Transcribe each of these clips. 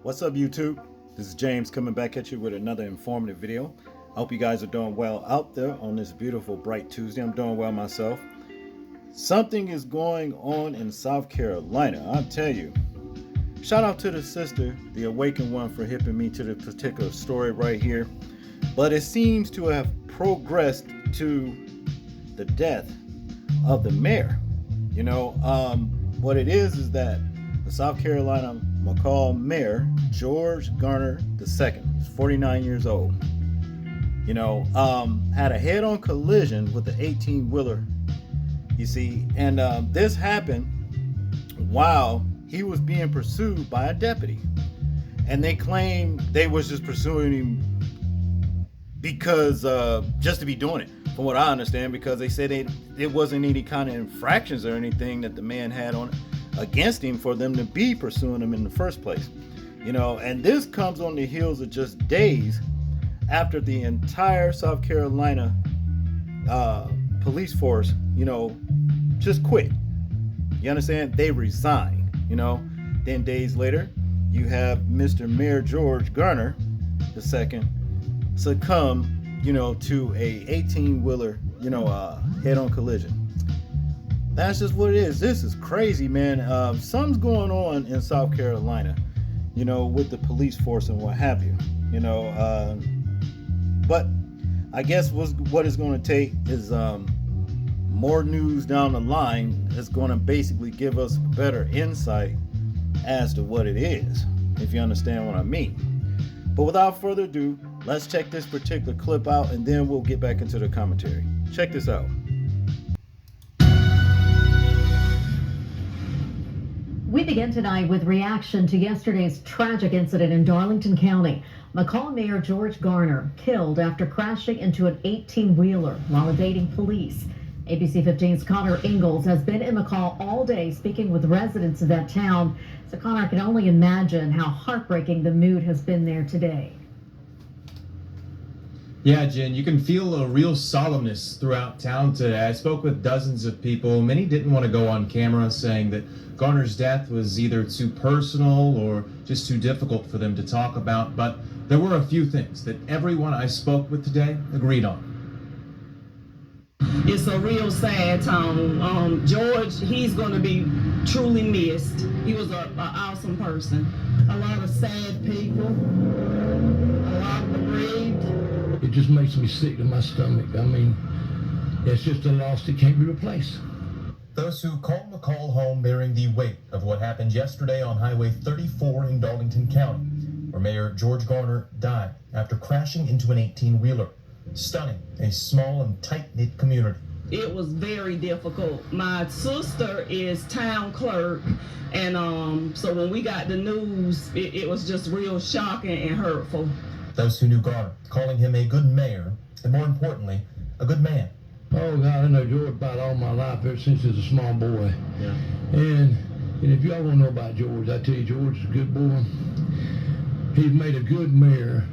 What's up, YouTube? This is James coming back at you with another informative video. I hope you guys are doing well out there on this beautiful bright Tuesday. I'm doing well myself. Something is going on in South Carolina, I'll tell you. Shout out to the sister, the awakened one, for hipping me to the particular story right here. But it seems to have progressed to the death of the mayor. What it is that the South Carolina McCall mayor, George Garner II, is 49 years old, had a head-on collision with the 18-wheeler, you see, and this happened while he was being pursued by a deputy. And they claim they was just pursuing him because just to be doing it, from what I understand, because they said it wasn't any kind of infractions or anything that the man had on against him for them to be pursuing him in the first place. And this comes on the heels of just days after the entire South Carolina police force, just quit. You understand? They resigned, Then days later, you have Mr. Mayor George Garner II succumb, to a 18-wheeler, head-on collision. That's just what it is. This is crazy, man. Something's going on in South Carolina, with the police force and what have you, but I guess what it's going to take is more news down the line that's going to basically give us better insight as to what it is, if you understand what I mean. But without further ado, let's check this particular clip out and then we'll get back into the commentary. Check this out. We begin tonight with reaction to yesterday's tragic incident in Darlington County. McCall Mayor George Garner killed after crashing into an 18-wheeler while evading police. ABC 15's Connor Ingalls has been in McCall all day speaking with residents of that town. So Connor, can only imagine how heartbreaking the mood has been there today. Yeah, Jen, you can feel a real solemnness throughout town today. I spoke with dozens of people. Many didn't want to go on camera, saying that Garner's death was either too personal or just too difficult for them to talk about. But there were a few things that everyone I spoke with today agreed on. It's a real sad tone. George, he's going to be truly missed. He was an awesome person. A lot of sad people, a lot of bereaved. It just makes me sick to my stomach. I mean, it's just a loss that can't be replaced. Those who called McCall home bearing the weight of what happened yesterday on Highway 34 in Darlington County, where Mayor George Garner died after crashing into an 18-wheeler, stunning a small and tight-knit community. It was very difficult. My sister is town clerk, and so when we got the news, it was just real shocking and hurtful. Those who knew Garner, calling him a good mayor, and more importantly, a good man. Oh, God, I know George about all my life, ever since he was a small boy. Yeah. And if y'all want to know about George, I tell you, George is a good boy. He's made a good mayor,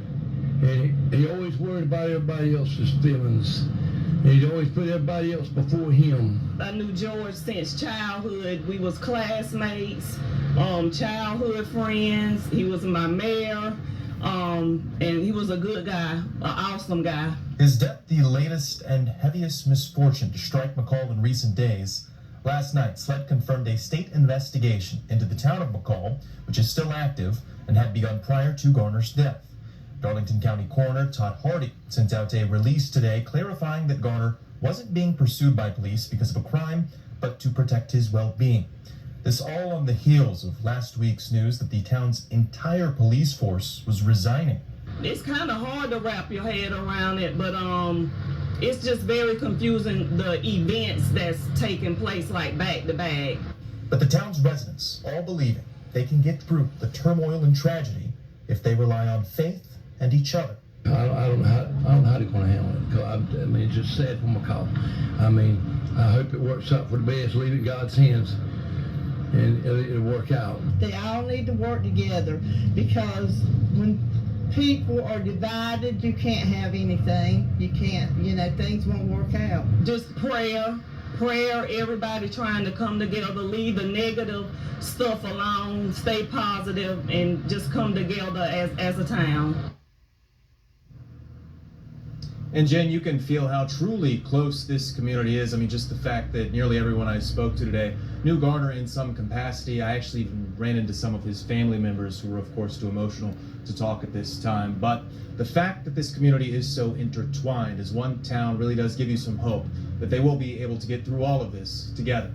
and he always worried about everybody else's feelings. And he'd always put everybody else before him. I knew George since childhood. We was classmates, childhood friends. He was my mayor. And he was a good guy, an awesome guy. His death, the latest and heaviest misfortune to strike McCall in recent days. Last night, SLED confirmed a state investigation into the town of McCall, which is still active and had begun prior to Garner's death. Darlington County Coroner Todd Hardy sent out a release today clarifying that Garner wasn't being pursued by police because of a crime, but to protect his well-being. This all on the heels of last week's news that the town's entire police force was resigning. It's kind of hard to wrap your head around it, but it's just very confusing, the events that's taking place like back to back. But the town's residents all believing they can get through the turmoil and tragedy if they rely on faith and each other. I don't know how they're going to handle it. 'Cause I mean, it's just sad for McCall. I mean, I hope it works out for the best. Leave it in God's hands, and it'll work out. They all need to work together, because when people are divided, you can't have anything. You can't, things won't work out. Just prayer prayer, everybody trying to come together, leave the negative stuff alone, stay positive, and just come together as a town. And Jen, you can feel how truly close this community is. I mean, just the fact that nearly everyone I spoke to today knew Garner in some capacity. I actually even ran into some of his family members who were, of course, too emotional to talk at this time. But the fact that this community is so intertwined as one town really does give you some hope that they will be able to get through all of this together.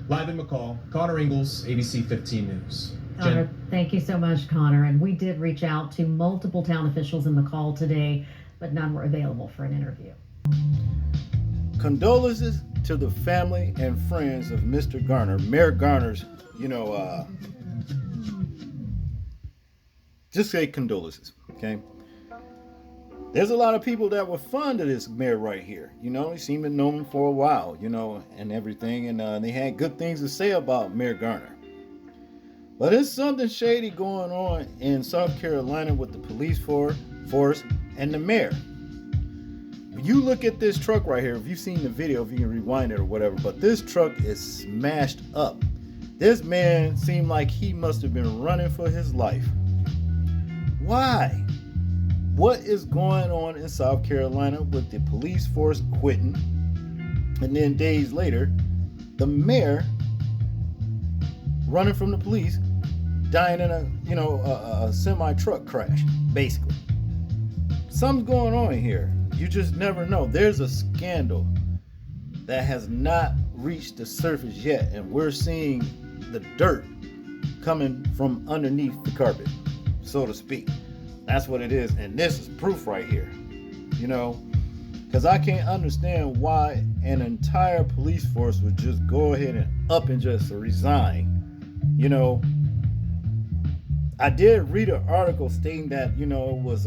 Live in McCall, Connor Ingalls, ABC 15 News. Connor, thank you so much, Connor. And we did reach out to multiple town officials in McCall today, but none were available for an interview. Condolences to the family and friends of Mr. Garner. Mayor Garner's, just say condolences, okay? There's a lot of people that were fond of this mayor right here. He seemed to know him for a while, and everything. And they had good things to say about Mayor Garner. But there's something shady going on in South Carolina with the police force and the mayor. You look at this truck right here. If you've seen the video, if you can rewind it or whatever, but this truck is smashed up. This man seemed like he must have been running for his life. Why? What is going on in South Carolina with the police force quitting, and then days later, the mayor running from the police, dying in a semi truck crash, basically? Something's going on here. You just never know. There's a scandal that has not reached the surface yet, and we're seeing the dirt coming from underneath the carpet, so to speak. That's what it is, and this is proof right here. Because I can't understand why an entire police force would just go ahead and up and just resign. I did read an article stating that it was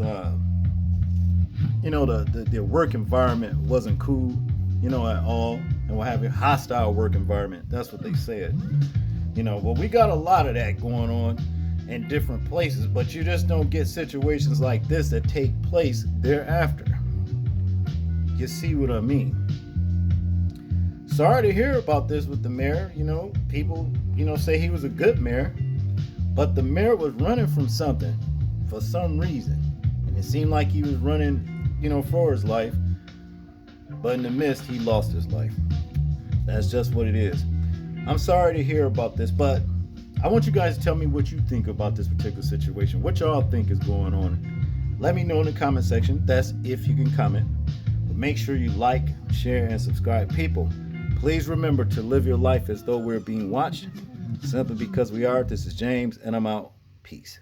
the work environment wasn't cool, at all, and we're having hostile work environment. That's what they said. Well, we got a lot of that going on in different places, but you just don't get situations like this that take place thereafter. You see what I mean? Sorry to hear about this with the mayor. People, say he was a good mayor, but the mayor was running from something for some reason, and it seemed like he was running, for his life, but in the midst, he lost his life. That's just what it is. I'm sorry to hear about this, but I want you guys to tell me what you think about this particular situation. What y'all think is going on? Let me know in the comment section. That's if you can comment. But make sure you like, share, and subscribe. People, please remember to live your life as though we're being watched. Simply because we are. This is James, and I'm out. Peace.